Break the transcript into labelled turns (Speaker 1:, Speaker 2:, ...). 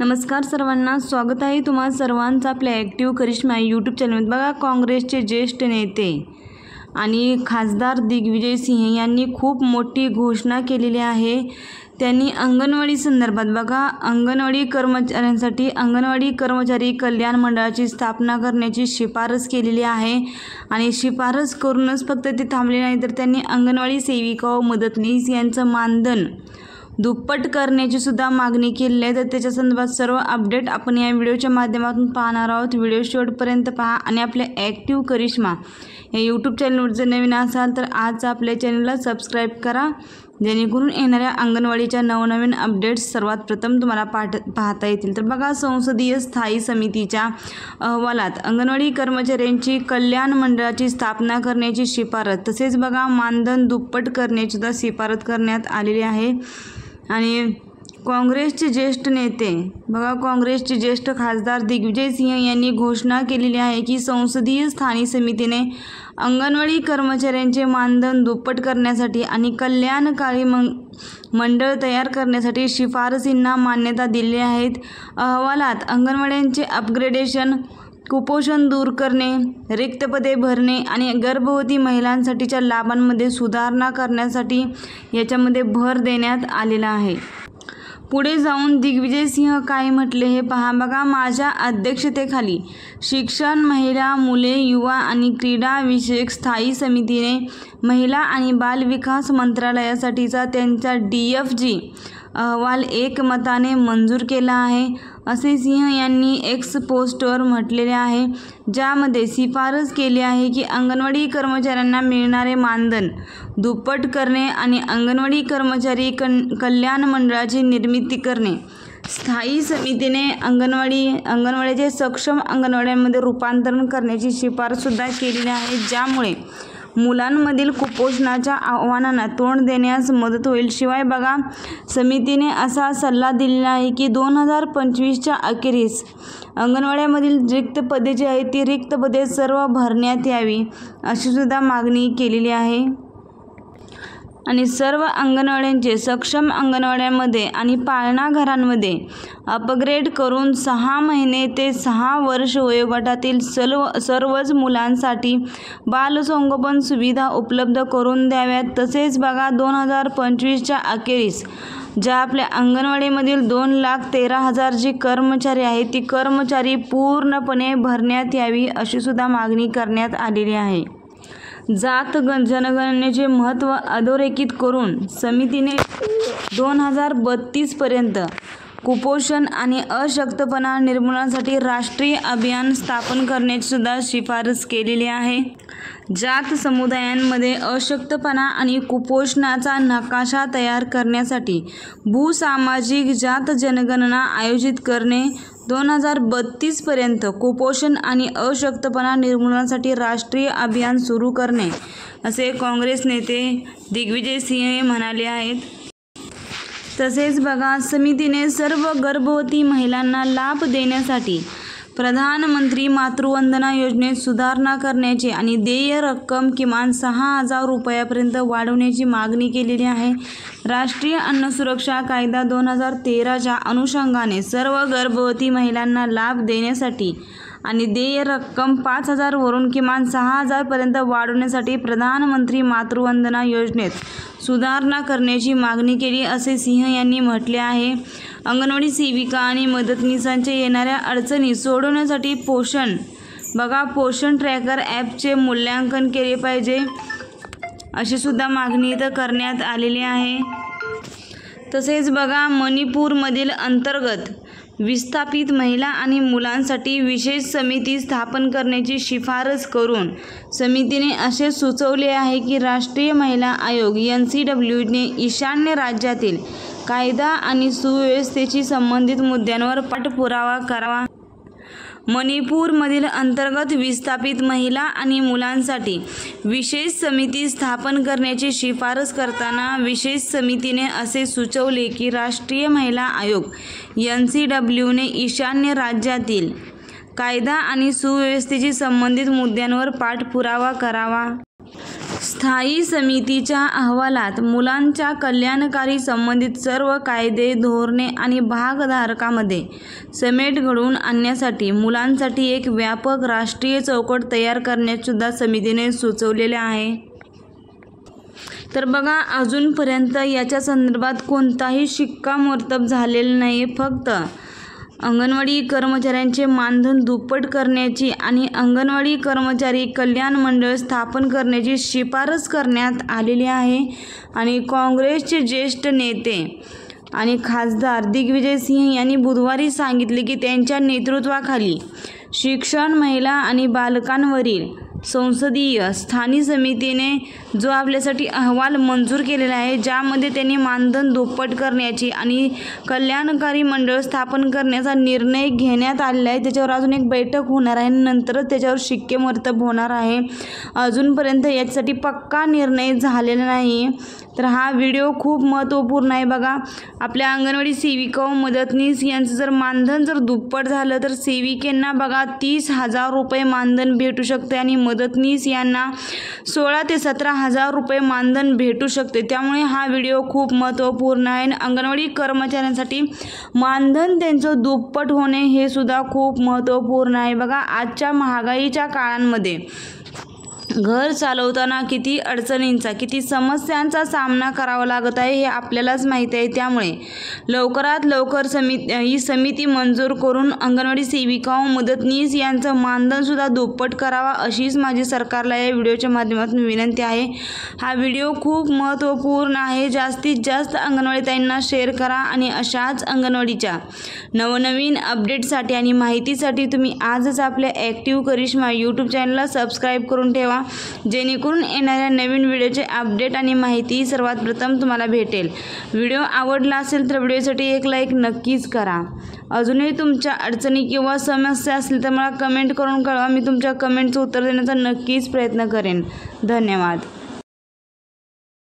Speaker 1: नमस्कार सर्वांना, स्वागत आहे तुम्हा सर्वांचं आपल्या ॲक्टिव्ह करिश्मा यूट्यूब चॅनलमध्ये। बघा, काँग्रेसचे ज्येष्ठ नेते आणि खासदार दिग्विजय सिंह यांनी खूप मोठी घोषणा केलेली आहे। त्यांनी अंगणवाडी संदर्भात बघा, अंगणवाडी कर्मचाऱ्यांसाठी अंगणवाडी कर्मचारी कल्याण मंडळाची स्थापना करण्याची शिफारस केलेली आहे आणि शिफारस करूनच फक्त ते थांबले नाही, तर त्यांनी अंगणवाडी सेविका व मदतनीस यांचं मानधन दुप्पट करण्याची सुद्धा मागणी केली आहे। तर त्याच्या संदर्भात सर्व अपडेट आपण या व्हिडिओच्या माध्यमातून पाहणार आहोत। व्हिडिओ शेवटपर्यंत पहा आणि आपल्या ॲक्टिव्ह करिश्मा या यूट्यूब चॅनलवर जर नवीन असाल तर आज आपल्या चॅनलला सबस्क्राईब करा, जेणेकरून येणाऱ्या अंगणवाडीच्या नवनवीन अपडेट्स सर्वात प्रथम तुम्हाला पाहता येतील। तर बघा, संसदीय स्थायी समितीच्या अहवालात अंगणवाडी कर्मचाऱ्यांची कल्याण मंडळाची स्थापना करण्याची शिफारस, तसेच बघा मानधन दुप्पट करण्याची सुद्धा शिफारस करण्यात आलेली आहे। आणि काँग्रेसचे ज्येष्ठ नेते बघा, काँग्रेसचे ज्येष्ठ खासदार दिग्विजय सिंह यांनी घोषणा केलेली आहे की संसदीय स्थायी समितीने अंगणवाडी कर्मचाऱ्यांचे मानधन दुप्पट करण्यासाठी आणि कल्याणकारी मंडळ तयार करण्यासाठी शिफारसींना मान्यता दिली आहे। अहवालात अंगणवाड्यांचे अपग्रेडेशन, कुपोषण दूर करणे, रिक्त पदे भरणे आणि गर्भवती महिलांसाठीच्या लाभांमध्ये सुधारणा करण्यासाठी याच्यामध्ये भर देण्यात आलेला आहे। पुढे जाऊन दिग्विजय सिंह काय म्हटले हे पहा। बघा, माझ्या अध्यक्षतेखाली शिक्षण, महिला, मुले, युवा आणि क्रीडा विषयक स्थायी समितीने महिला आणि बाल विकास मंत्रालयासाठीचा त्यांचा DFG अहवाल एकमताने मंजूर केला आहे, असे सिंह यांनी एक्स पोस्टवर म्हटलेले आहे, ज्यामध्ये शिफारस केली आहे की अंगणवाडी कर्मचाऱ्यांना मिळणारे मानधन दुप्पट करणे आणि अंगणवाडी कर्मचारी कल्याण मंडळाची निर्मिती करणे। स्थायी समितीने अंगणवाडीचे सक्षम अंगणवाड्यांमध्ये रूपांतरण करण्याची शिफारससुद्धा केलेली आहे, ज्यामुळे मुलांमधील कुपोषणाच्या आव्हानांना तोंड देण्यास मदत होईल। शिवाय बघा, समितीने असा सल्ला दिलेला आहे की 2025च्या अखेरीस अंगणवाड्यामधील रिक्त पदे जी आहेत ती रिक्त पदे सर्व भरण्यात यावी, अशी सुद्धा मागणी केलेली आहे। आणि सर्व अंगणवाड्यांचे सक्षम अंगणवाड्यांमध्ये आणि पाळणा घरांमध्ये अपग्रेड करून 6 महिने ते 6 वर्ष वयोगटातील सर्वच मुलांसाठी बालसंगोपन सुविधा उपलब्ध करून द्याव्यात। तसेच बघा, 2025च्या अखेरीस ज्या आपल्या अंगणवाडीमधील 2,13,000 जी कर्मचारी आहेत ती कर्मचारी पूर्णपणे भरण्यात यावी, अशी सुद्धा मागणी करण्यात आलेली आहे। जात जनगणनेचे महत्त्व अधोरेखित करून समितीने 2032 पर्यंत कुपोषण आणि अशक्तपणा निर्मूलनासाठी राष्ट्रीय अभियान स्थापन करण्याची सुद्धा शिफारस केलेली आहे। जात समुदायांमध्ये अशक्तपणा आणि कुपोषणाचा नकाशा तयार करण्यासाठी भूसामाजिक जात जनगणना आयोजित करणे, 2032 पर्यंत कुपोषण आणि अशक्तपणा निर्मूलनासाठी राष्ट्रीय अभियान सुरू करणे, असे काँग्रेस नेते दिग्विजय सिंह म्हणाले आहेत। तसेच बघा, समितीने सर्व गर्भवती महिलांना लाभ देण्यासाठी प्रधानमंत्री मातृवंदना योजनेत सुधारणा करण्याची आणि देय रक्कम किमान 6,000 रुपयापर्यंत वाढवण्याची मागणी केलेली आहे। राष्ट्रीय अन्न सुरक्षा कायदा 2013च्या अनुषंगाने सर्व गर्भवती महिलांना लाभ देण्यासाठी आणि देय रक्कम 5,000 वरून किमान 6,000 पर्यंत वाढवण्यासाठी प्रधानमंत्री मातृवंदना योजनेत सुधारणा करण्याची मागणी केली, असे सिंह यांनी म्हटले आहे। अंगणवाडी सेविका आणि मदतनीसांच्या येणाऱ्या अडचणी सोडवण्यासाठी पोषण ट्रॅकर ॲपचे मूल्यांकन केले पाहिजे, अशी सुद्धा मागणी इथं करण्यात आलेली आहे। तसेच बघा, मणिपूरमधील अंतर्गत विस्थापित महिला आणि मुलांसाठी विशेष समिती स्थापन करण्याची शिफारस करून समितीने असे सुचवले आहे की राष्ट्रीय महिला आयोग NCW ने ईशान्य राज्यातील कायदा आणि सुव्यवस्थेशी संबंधित मुद्द्यांवर पाठपुरावा करावा। मणिपूरमधील अंतर्गत विस्थापित महिला आणि मुलांसाठी विशेष समिती स्थापन करण्याची शिफारस करताना विशेष समितीने असे सुचवले की राष्ट्रीय महिला आयोग NCW ने ईशान्य राज्यातील कायदा आणि सुव्यवस्थेशी संबंधित मुद्द्यांवर पाठपुरावा करावा। स्थायी समितीच्या अहवालात मुलांच्या कल्याणकारी संबंधित सर्व कायदे, धोरणे आणि भागधारकांमध्ये समेट घडवून आणण्यासाठी मुलांसाठी एक व्यापक राष्ट्रीय चौकट तयार करण्यासुद्धा समितीने सुचवलेले आहे. तर बघा, अजूनपर्यंत याच्या संदर्भात कोणताही शिक्कामोर्तब झालेलं नाही. फक्त अंगणवाडी कर्मचाऱ्यांचे मानधन दुप्पट करण्याची आणि अंगणवाडी कर्मचारी कल्याण मंडळ स्थापन करण्याची शिफारस करण्यात आलेली आहे. आणि काँग्रेसचे ज्येष्ठ नेते आणि खासदार दिग्विजय सिंह यांनी बुधवारी सांगितले की त्यांच्या नेतृत्वाखाली शिक्षण, महिला आणि बालकांवरील संसदीय स्थायी समितीने जो आपल्यासाठी अहवाल मंजूर केलेला आहे, ज्यामध्ये त्यांनी मानधन दुप्पट करण्याची आणि कल्याणकारी मंडळ स्थापन करण्याचा निर्णय घेण्यात आलेला आहे. त्याच्यावर अजून एक बैठक होणार आहे, नंतरच त्याच्यावर शिक्कामोर्तब होणार आहे. अजूनपर्यंत याच्यासाठी पक्का निर्णय झालेला नाही. तर हा व्हिडिओ खूप महत्त्वपूर्ण आहे. बघा, आपल्या अंगणवाडी सेविका व मदतनीस यांचं जर मानधन दुप्पट झालं तर सेविकेंना बघा 30,000 रुपये मानधन भेटू शकते आणि मदतनीस यांना 16,000 ते 17,000 रुपये मानधन भेटू शकते. त्यामुळे हा व्हिडिओ खूप महत्त्वपूर्ण आहे. अंगणवाडी कर्मचाऱ्यांसाठी मानधन त्यांचं दुप्पट होणे हे सुद्धा खूप महत्त्वपूर्ण आहे. बघा, आजच्या महागाईच्या काळांमध्ये घर चालवताना किती अडचणींचा, किती समस्यांचा सामना करावा लागत आहे हे आपल्यालाच माहिती आहे. त्यामुळे लवकरात लवकर ही समिती मंजूर करून अंगणवाडी सेविका व मदतनीस यांचं मानधनसुद्धा दुप्पट करावा, अशीच माझी सरकारला या व्हिडिओच्या माध्यमातून विनंती आहे. हा व्हिडिओ खूप महत्त्वपूर्ण आहे. जास्तीत जास्त अंगणवाडीताईंना शेअर करा आणि अशाच अंगणवाडीच्या नवनवीन अपडेटसाठी आणि माहितीसाठी तुम्ही आजच आपल्या ॲक्टिव्ह करिश्मा यूट्यूब चॅनलला सबस्क्राईब करून ठेवा, जेणेकरून येणाऱ्या नवीन व्हिडिओचे अपडेट आणि माहिती सर्वात प्रथम तुम्हाला भेटेल. व्हिडिओ आवडला असेल तर व्हिडिओसाठी एक लाईक नक्कीच करा. अजूनही तुमच्या अडचणी किंवा समस्या असतील तर मला कमेंट करून कळवा. मी तुमच्या कमेंटचं उत्तर देण्याचा नक्कीच प्रयत्न करेन. धन्यवाद.